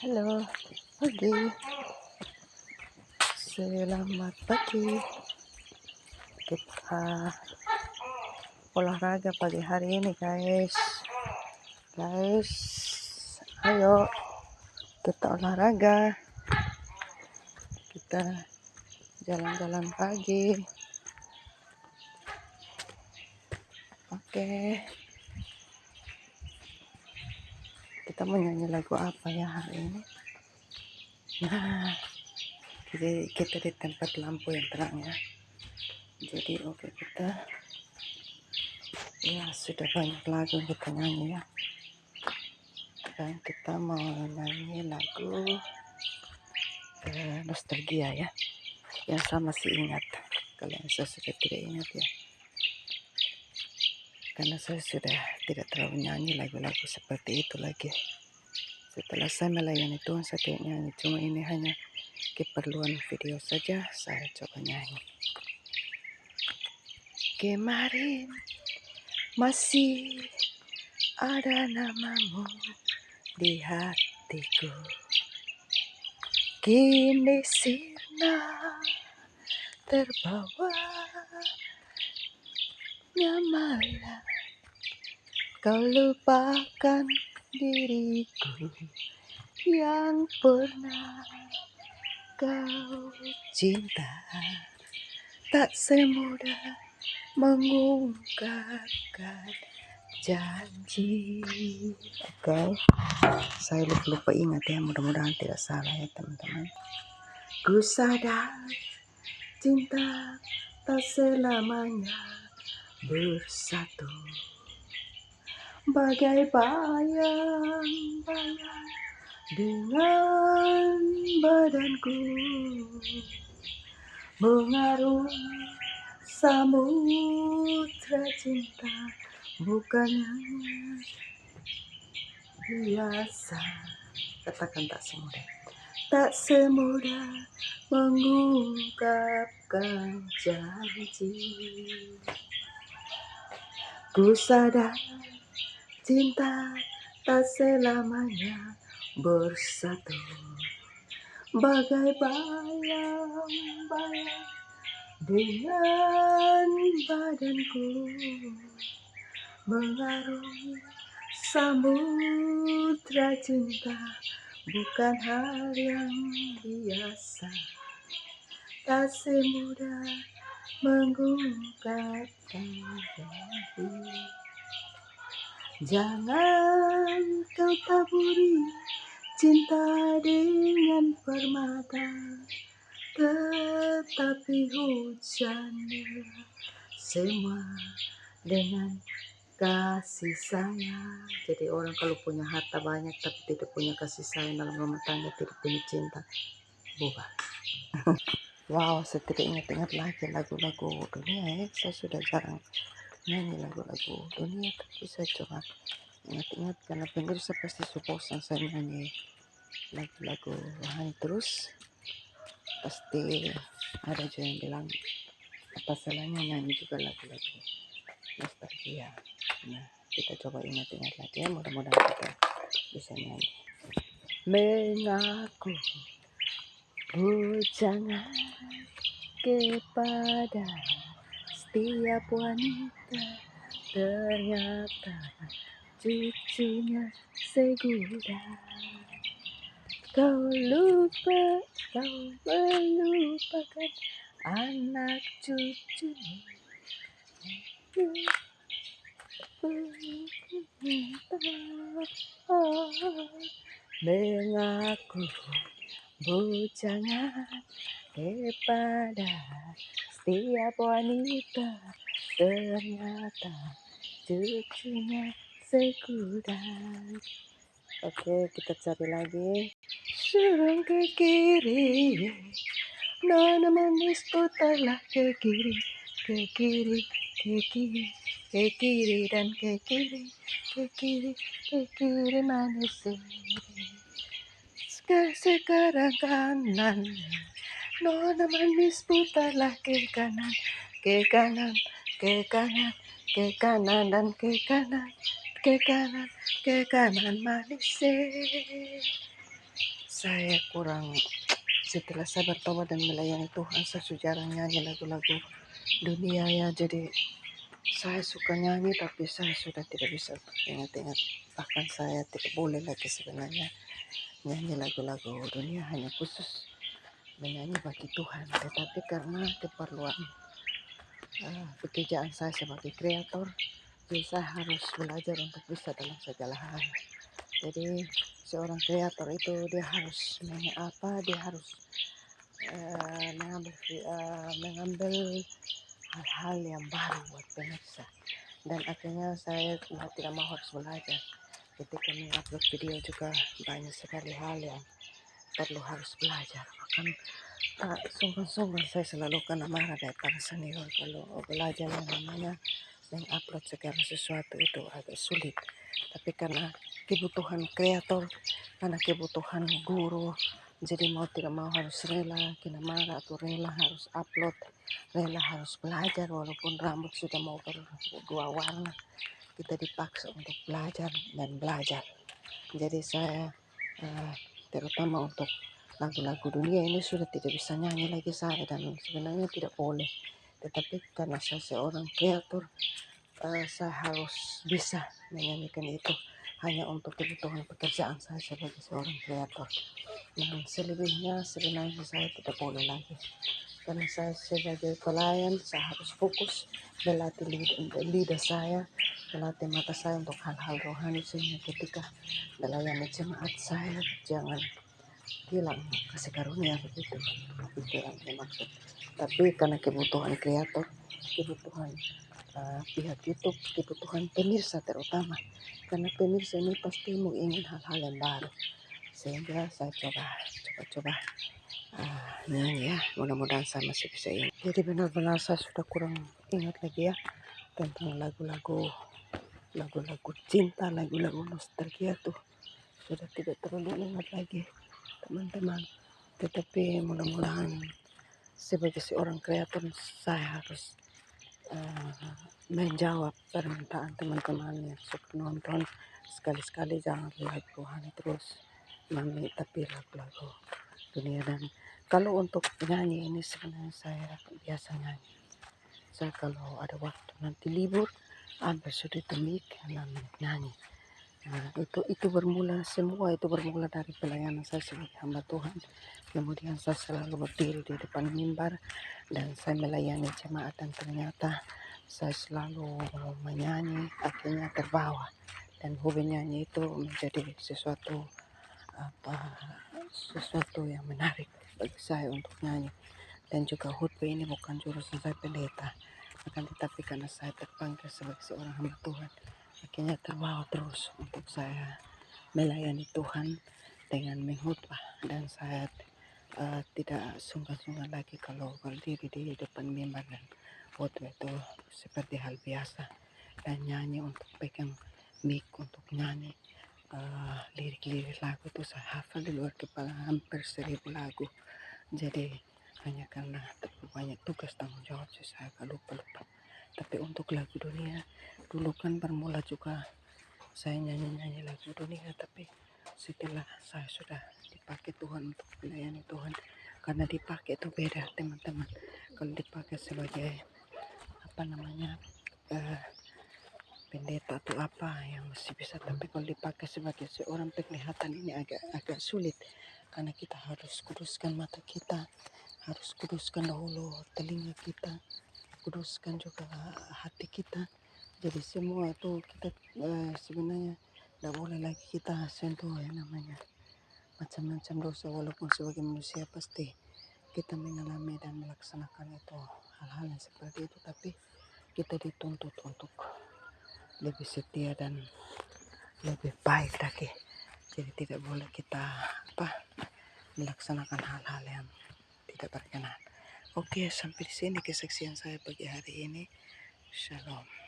Halo, pagi. Selamat pagi. Kita olahraga pagi hari ini, guys. Guys, ayo kita olahraga. Kita jalan-jalan pagi. Oke. Kita mau nyanyi lagu apa ya hari ini? Nah, jadi kita di tempat lampu yang terang ya. Jadi oke, kita ya sudah banyak lagu yang kita nyanyi ya. Dan kita mau nyanyi lagu nostalgia ya, yang saya masih ingat. Kalau yang saya sudah tidak ingat ya, karena saya sudah tidak terlalu nyanyi lagu-lagu seperti itu lagi. Setelah saya melayani Tuhan, saya tidak nyanyi. Cuma ini hanya keperluan video saja, saya coba nyanyi. Kemarin masih ada namamu di hatiku, kini sirna terbawa malam. Kau lupakan diriku yang pernah kau cinta. Tak semudah mengungkapkan janji. Oke, saya lupa ingat ya, mudah-mudahan tidak salah ya teman-teman. Ku sadar cinta tak selamanya bersatu, bagai bayang-bayang dengan badanku, mengarungi samudra cinta, bukan hanya biasa. Katakan tak semudah mengungkapkan janji. Ku sadar cinta tak selamanya bersatu, bagai bayang-bayang dengan badanku, mengarungi samudra cinta, bukan hal yang biasa. Tak semudah mengungkapkan janji. Jangan kau taburi cinta dengan permata, tetapi hujan semua dengan kasih sayang. Jadi orang kalau punya harta banyak tapi tidak punya kasih sayang dalam rumah tangga, tidak punya cinta, bubar. Wow, saya tidak ingat-ingat lagi lagu-lagu dunia ya. Saya sudah jarang nyanyi lagu-lagu dunia, tapi saya coba ingat-ingat karena pemirsa pasti bosan saya nyanyi lagu-lagu rohani terus. Pasti ada juga yang bilang apa salahnya nyanyi juga lagu-lagu nostalgia. Nah, kita coba ingat-ingat lagi ya, mudah-mudahan kita bisa nyanyi. Mengaku bujangan kepada setiap wanita, ternyata cucunya segudang. Kau melupakan anak cucumu. Mengaku bujangan kepada setiap wanita, ternyata cucunya segudang. Oke, kita cari lagi. Surung ke kiri, nona manis putarlah ke kiri, ke kiri, ke kiri, ke kiri dan ke kiri, ke kiri, ke kiri manis ini. Sekarang kanan, nona manis putarlah ke kanan, ke kanan, ke kanan, ke kanan dan ke kanan, ke kanan, ke kanan manis. saya kurang, setelah saya bertobat dan melayani Tuhan, saya sudah jarang nyanyi lagu-lagu dunia ya. Jadi saya suka nyanyi tapi saya sudah tidak bisa ingat-ingat. Bahkan saya tidak boleh lagi sebenarnya nyanyi lagu-lagu dunia, hanya khusus menyanyi bagi Tuhan. Tetapi karena keperluan pekerjaan saya sebagai kreator, jadi saya harus belajar untuk bisa dalam segala hal. Jadi seorang kreator itu dia harus dia harus mengambil hal-hal yang baru buat pemirsa. Dan akhirnya saya mau tidak mau harus belajar. Ketika mengupload video juga banyak sekali hal yang perlu harus belajar. Bahkan sungguh-sungguh saya selalu kena marah dari para senior kalau belajar yang namanya mengupload segala sesuatu itu agak sulit. Tapi karena kebutuhan kreator, karena kebutuhan guru, jadi mau tidak mau harus rela kena marah atau rela harus upload, rela harus belajar walaupun rambut sudah mau berdua warna, kita dipaksa untuk belajar dan belajar. Jadi saya terutama untuk lagu-lagu dunia ini sudah tidak bisa nyanyi lagi saya, dan sebenarnya tidak boleh. Tetapi karena saya seorang kreator, saya harus bisa menyanyikan itu hanya untuk kebutuhan pekerjaan saya sebagai seorang kreator. Yang selebihnya sebenarnya saya tidak boleh lagi. Karena saya sebagai pelayan, saya harus fokus melatih lidah saya, melatih mata saya untuk hal-hal rohani, sehingga ketika melayani jemaat saya jangan hilang kasih karunia begitu. Itu yang dimaksud. Tapi karena kebutuhan kreator, kebutuhan pihak YouTube, kebutuhan pemirsa terutama, karena pemirsa ini pasti mau ingin hal-hal yang baru, sehingga saya coba nyanyi ya. Mudah-mudahan saya masih bisa ingat. Jadi benar-benar saya sudah kurang ingat lagi ya tentang lagu-lagu cinta, lagu-lagu nostalgia tuh sudah tidak terlalu ingat lagi teman-teman. Tetapi mudah-mudahan sebagai seorang kreator saya harus menjawab permintaan teman-teman yang suka nonton. Sekali-sekali jangan lihat rohani terus mami, tapi lagu-lagu dunia. Dan kalau untuk nyanyi ini sebenarnya saya biasa nyanyi. Saya kalau ada waktu nanti libur ambil sudah temik dan nyanyi. Nah, itu bermula, semua itu bermula dari pelayanan saya sebagai hamba Tuhan. Kemudian saya selalu berdiri di depan mimbar dan saya melayani jemaat, dan ternyata saya selalu menyanyi, akhirnya terbawa, dan hobi nyanyi itu menjadi sesuatu yang menarik bagi saya untuk nyanyi. Dan juga khotbah ini bukan jurusan saya pendeta, akan tetapi karena saya terpanggil sebagai seorang hamba Tuhan, akhirnya terbawa terus untuk saya melayani Tuhan dengan mengkhotbah. Dan saya tidak sungkan-sungkan lagi kalau berdiri di depan mimbar dan khotbah itu seperti hal biasa. Dan nyanyi untuk pegang mic untuk nyanyi lirik-lirik lagu itu saya hafal di luar kepala hampir 1000 lagu. Jadi hanya karena terlalu banyak tugas tanggung jawab saya lupa. Tapi untuk lagu dunia, dulu kan bermula juga saya nyanyi lagu dunia, tapi setelah saya sudah dipakai Tuhan untuk melayani Tuhan, karena dipakai itu beda teman-teman. Kalau dipakai sebagai pendeta atau apa yang masih bisa, tapi kalau dipakai sebagai seorang penglihatan ini agak sulit, karena kita harus kuduskan mata kita, harus kuduskan dahulu telinga kita, kuduskan juga hati kita. Jadi semua itu kita sebenarnya tidak boleh lagi kita sentuh yang namanya macam-macam dosa. Walaupun sebagai manusia pasti kita mengalami dan melaksanakan itu, hal-hal yang seperti itu, tapi kita dituntut untuk lebih setia dan lebih baik lagi. Jadi tidak boleh kita melaksanakan hal-hal yang tidak berkenan. Oke, sampai di sini kesaksian saya pagi hari ini. Shalom.